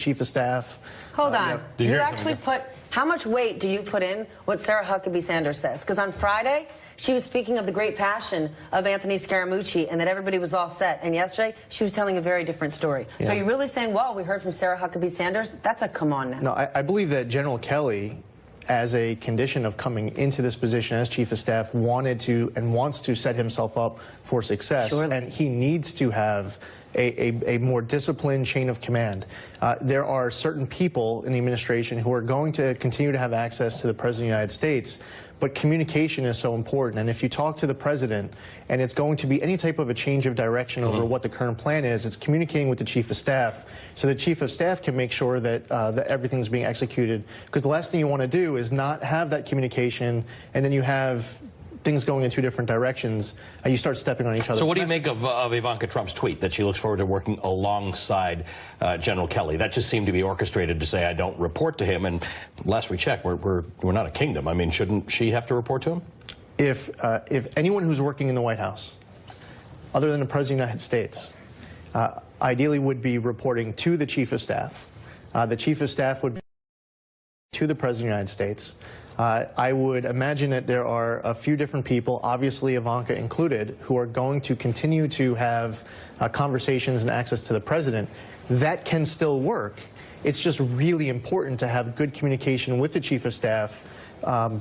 chief of staff. Hold on. Do you actually put, how much weight do you put in what Sarah Huckabee Sanders says? Because on Friday, she was speaking of the great passion of Anthony Scaramucci and that everybody was all set. And yesterday, she was telling a very different story. Yeah. So you're really saying, well, we heard from Sarah Huckabee Sanders? That's a come on now. No, I believe that General Kelly, as a condition of coming into this position as chief of staff, wanted to and wants to set himself up for success. Surely. And he needs to have a more disciplined chain of command. There are certain people in the administration who are going to continue to have access to the President of the United States, but communication is so important. And if you talk to the President and it's going to be any type of a change of direction over what the current plan is, it's communicating with the Chief of Staff so the Chief of Staff can make sure that, that everything's being executed. Because the last thing you want to do is not have that communication and then you have things going in two different directions, and you start stepping on each other. So what do you make of Ivanka Trump's tweet that she looks forward to working alongside General Kelly? That just seemed to be orchestrated to say, I don't report to him, and last we checked, we're not a kingdom. I mean, shouldn't she have to report to him? If anyone who's working in the White House, other than the President of the United States, ideally would be reporting to the Chief of Staff. The Chief of Staff would be to the President of the United States. I would imagine that there are a few different people, obviously Ivanka included, who are going to continue to have conversations and access to the President. That can still work. It's just really important to have good communication with the Chief of Staff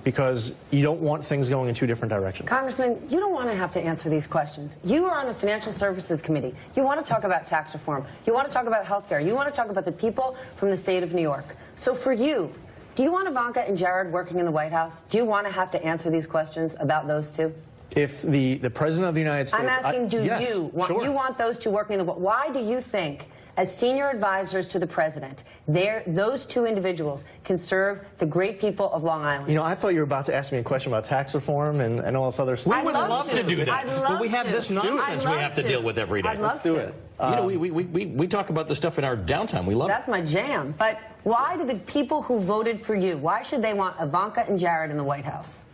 because you don't want things going in two different directions. Congressman, you don't want to have to answer these questions. You are on the Financial Services Committee. You want to talk about tax reform. You want to talk about health care. You want to talk about the people from the state of New York. So for you, do you want Ivanka and Jared working in the White House? Do you want to have to answer these questions about those two? If the President of the United States... I'm asking, yes, you want, sure. You want those two working in the... Why do you think, as senior advisors to the President, those two individuals can serve the great people of Long Island? You know, I thought you were about to ask me a question about tax reform and all this other stuff. We would love to do that. But we have this nonsense we have to deal with every day. I'd love Let's do it. You know, we talk about this stuff in our downtime. We love it. That's my jam. But why do the people who voted for you, why should they want Ivanka and Jared in the White House?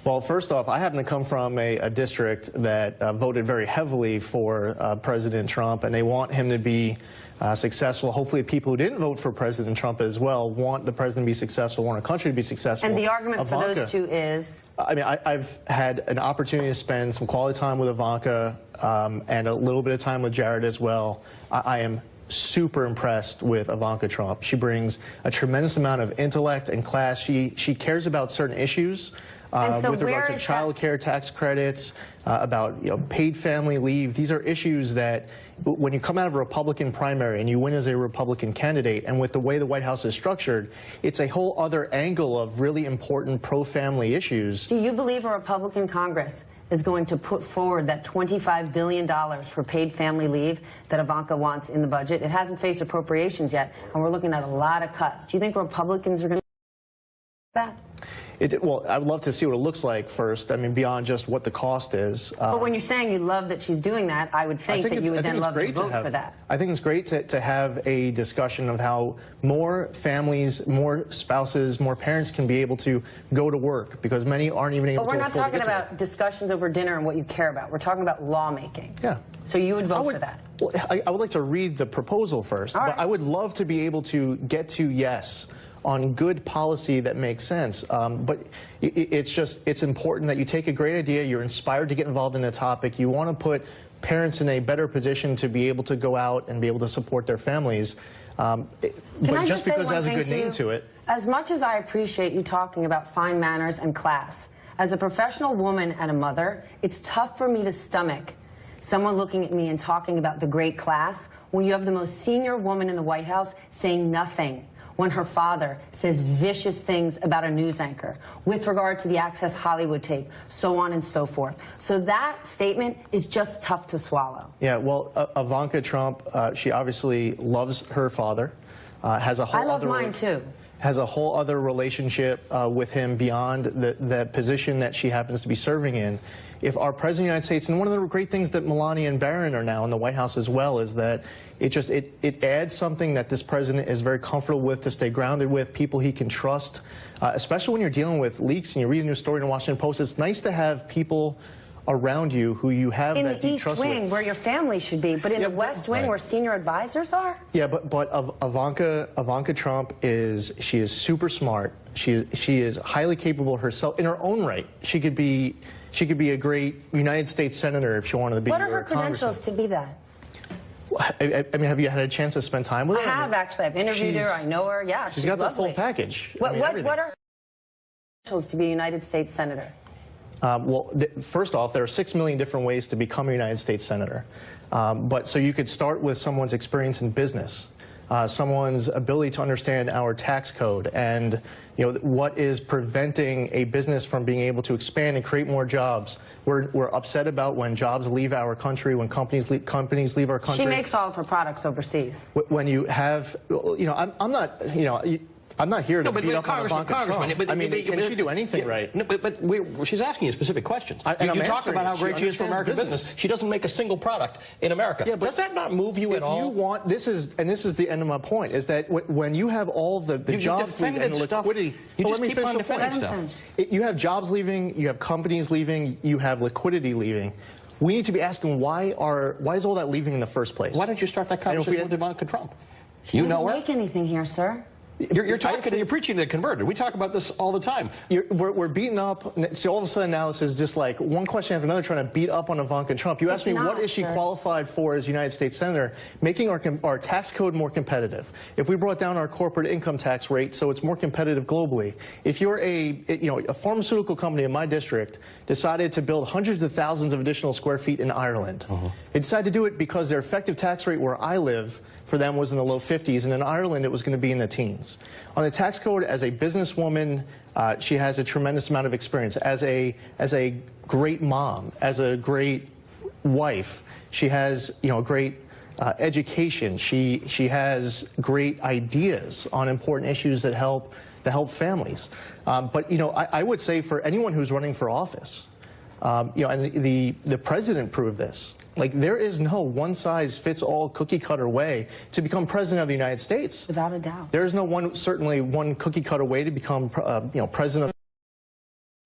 Well, first off, I happen to come from a district that voted very heavily for President Trump, and they want him to be successful. Hopefully people who didn't vote for President Trump as well want the president to be successful, want our country to be successful. And the argument for those two is? I mean, I've had an opportunity to spend some quality time with Ivanka and a little bit of time with Jared as well. I am super impressed with Ivanka Trump. She brings a tremendous amount of intellect and class. She cares about certain issues. So with regard to child care tax credits, about paid family leave. These are issues that when you come out of a Republican primary and you win as a Republican candidate, and with the way the White House is structured, it's a whole other angle of really important pro-family issues. Do you believe a Republican Congress is going to put forward that $25 billion for paid family leave that Ivanka wants in the budget? It hasn't faced appropriations yet, and we're looking at a lot of cuts. Do you think Republicans are going to do that? Well, I would love to see what it looks like first. I mean, beyond just what the cost is. But when you're saying you love that she's doing that, I would think that you would then love to vote for that. I think it's great to have a discussion of how more families, more spouses, more parents can be able to go to work, because many aren't even able to. But we're not talking about discussions over dinner and what you care about. We're talking about lawmaking. Yeah. So you would vote for that? Well, I would like to read the proposal first. But I would love to be able to get to yes on good policy that makes sense. But it's important that you take a great idea, you're inspired to get involved in a topic, you want to put parents in a better position to be able to go out and be able to support their families. But just because it has a good name to it. As much as I appreciate you talking about fine manners and class, as a professional woman and a mother, it's tough for me to stomach someone looking at me and talking about the great class when you have the most senior woman in the White House saying nothing when her father says vicious things about a news anchor with regard to the Access Hollywood tape, so on and so forth. So that statement is just tough to swallow. Yeah, well, Ivanka Trump, she obviously loves her father, has a whole I love mine too. Has a whole other relationship with him beyond the position that she happens to be serving in. If our President of the United States, and one of the great things that Melania and Barron are now in the White House as well, is that it adds something that this president is very comfortable with, to stay grounded with, people he can trust, especially when you're dealing with leaks and you read a new story in the Washington Post. It's nice to have people around you who you have in that the deep East trust Wing, with. where your family should be, but in the West Wing, where senior advisors are? Yeah, but Ivanka Trump is super smart. She is highly capable herself in her own right. She could be a great United States senator if she wanted to be. What are her credentials to be that? I mean, have you had a chance to spend time with her? I have, actually. I've interviewed her. I know her. Yeah, she's got lovely. the full package. What are her credentials to be a United States senator? Well, first off, there are 6 million different ways to become a United States senator. So you could start with someone's experience in business, someone's ability to understand our tax code, and what is preventing a business from being able to expand and create more jobs. We're upset about when jobs leave our country, when companies leave our country. She makes all of her products overseas. When you have, I'm not here to beat up on Ivanka Trump. But, I mean, can she do anything right? No, but she's asking you specific questions. You talk about how great she is for American business. She doesn't make a single product in America. Yeah, but does that not move you at all? If you want, this is the end of my point, is that when you have all the jobs leaving and liquidity, you just keep on defending stuff. You have jobs leaving, you have companies leaving, you have liquidity leaving. We need to be asking why is all that leaving in the first place? Why don't you start that conversation with Ivanka Trump? She doesn't make anything here, sir. You're preaching to the converted. We talk about this all the time. We're beating up. So all of a sudden now this is just like one question after another trying to beat up on Ivanka Trump. You asked me what is she qualified for as United States Senator? Making our tax code more competitive. If we brought down our corporate income tax rate so it's more competitive globally. If you're a pharmaceutical company in my district decided to build hundreds of thousands of additional square feet in Ireland. They decided to do it because their effective tax rate where I live for them was in the low 50s, and in Ireland it was going to be in the teens. On the tax code, as a businesswoman, she has a tremendous amount of experience. As a great mom, as a great wife, she has great education. She has great ideas on important issues that help families. But I would say for anyone who's running for office, and the president proved this. Like, there is no one-size-fits-all cookie-cutter way to become president of the United States. Without a doubt. There is no certainly one cookie-cutter way to become, president of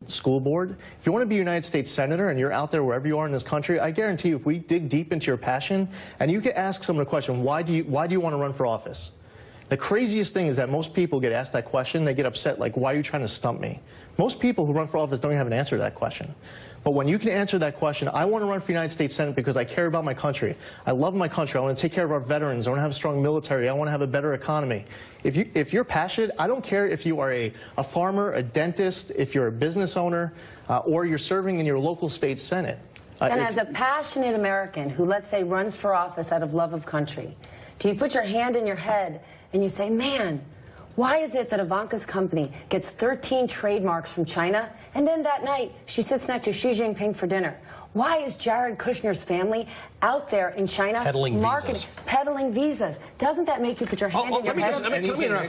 the school board. If you want to be a United States senator and you're out there wherever you are in this country, I guarantee you, if we dig deep into your passion and you can ask someone a question, why do you want to run for office? The craziest thing is that most people get asked that question, they get upset, like, why are you trying to stump me? Most people who run for office don't even have an answer to that question. But when you can answer that question, I want to run for United States Senate because I care about my country. I love my country. I want to take care of our veterans. I want to have a strong military. I want to have a better economy. If you're passionate, I don't care if you are a farmer, a dentist, if you're a business owner, or you're serving in your local state Senate. And as a passionate American who, let's say, runs for office out of love of country, do you put your hand in your head and you say, man, why is it that Ivanka's company gets 13 trademarks from China, and then that night she sits next to Xi Jinping for dinner? Why is Jared Kushner's family out there in China peddling visas? Peddling visas? Doesn't that make you put your hand in your head? Let me interrupt.